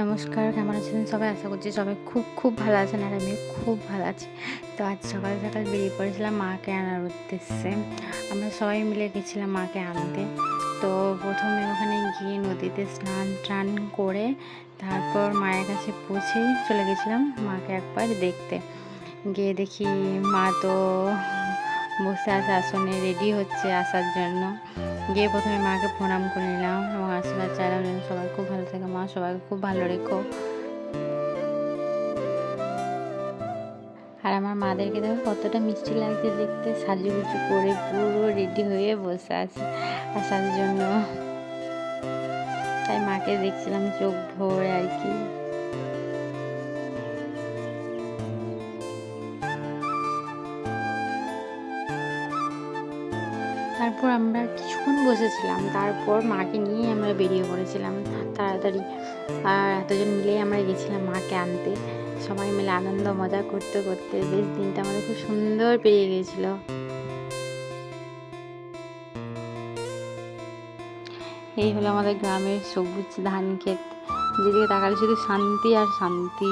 নমস্কার, কেমন আছেন সবাই? আশা করছি সবাই খুব খুব ভালো আছেন, আর আমিও খুব ভালো আছি। তো আজ সকাল সকাল বেরিয়ে পড়েছিলাম মাকে আনার উদ্দেশ্যে। আমরা সবাই মিলে গেছিলাম মাকে আনতে। তো প্রথমে ওখানে গিয়ে নদীতে স্নান টান করে তারপর মায়ের কাছে পৌঁছেই চলে গেছিলাম মাকে একবার দেখতে। গিয়ে দেখি মা তো বসে আছে আসনে, রেডি হচ্ছে আসার জন্য। গিয়ে প্রথমে মাকে প্রণাম করে নিলাম এবং আশীর্বাদ চাইলাম যেন সবাই খুব ভালো থাকে, মা সবাইকে খুব ভালো রেখো। আর আমার মাদেরকে দেখো কতটা মিষ্টি লাগছে দেখতে, সাজুগুজু করে পুরো রেডি হয়ে বসে আছে আসার জন্য। তাই মাকে দেখছিলাম চোখ ভরে আর কি। তারপর আমরা কিছুক্ষণ বসেছিলাম, তারপর মাকে নিয়ে আমরা বেরিয়ে পড়েছিলাম তাড়াতাড়ি। আর এতজন মিলেই আমরা গেছিলাম মাকে আনতে, সবাই মিলে আনন্দ মজা করতে করতে বেশ দিনটা আমাদের খুব সুন্দর পেরিয়ে গিয়েছিল। এই হলো আমাদের গ্রামের সবুজ ধান ক্ষেত, যেদিকে তাকালে শুধু শান্তি আর শান্তি।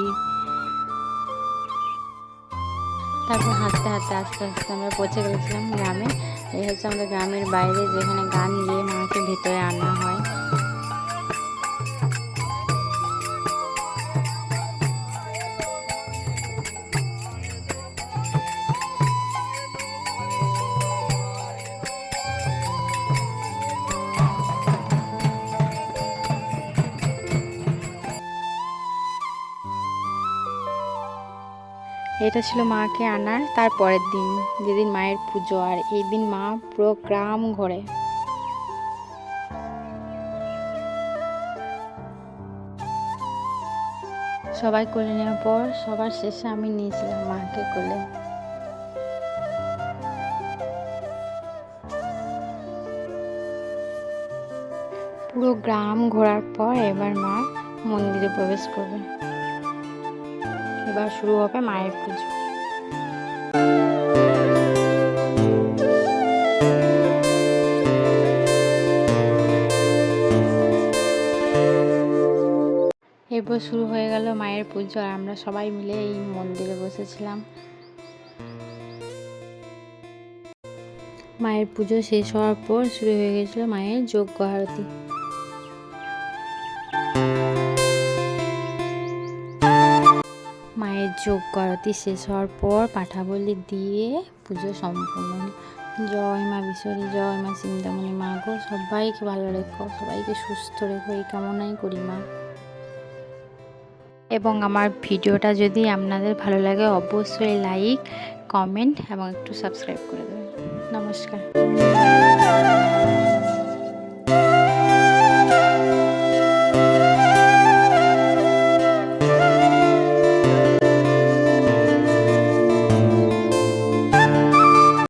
তারপর হাঁটতে হাঁটতে আস্তে আস্তে আমরা পৌঁছে গেছিলাম গ্রামে। এই হচ্ছে আমাদের গ্রামের বাইরে, যেখানে গান গিয়ে মাকে ভেতরে আনা হয়। এটা ছিল মাকে আনার তারপরের দিন, যেদিন মায়ের পুজো। আর এই দিন মা পুরো গ্রাম ঘোরে। সবাই কোলে নেওয়ার পর সবার শেষে আমি নিয়েছিলাম মাকে কোলে। পুরো গ্রাম ঘোরার পর এবার মা মন্দিরে প্রবেশ করবে। এবার শুরু হবে মায়ের পুজো। এরপর শুরু হয়ে গেল মায়ের পুজো, আর আমরা সবাই মিলে এই মন্দিরে বসেছিলাম। মায়ের পুজো শেষ হওয়ার পর শুরু হয়ে গেছিল মায়ের যজ্ঞ আরতি। মায়ের যজ্ঞ আরতি শেষ হওয়ার পর পাঠাবলি দিয়ে পুজো সম্পূর্ণ। জয় মা বিশ্বরী, জয় মা চিন্তামণি, মা গো সবাইকে ভালো রেখো, সবাইকে সুস্থ রেখো, এই কামনাই করি মা। এবং আমার ভিডিওটা যদি আপনাদের ভালো লাগে অবশ্যই লাইক, কমেন্ট এবং একটু সাবস্ক্রাইব করে দেবেন। নমস্কার।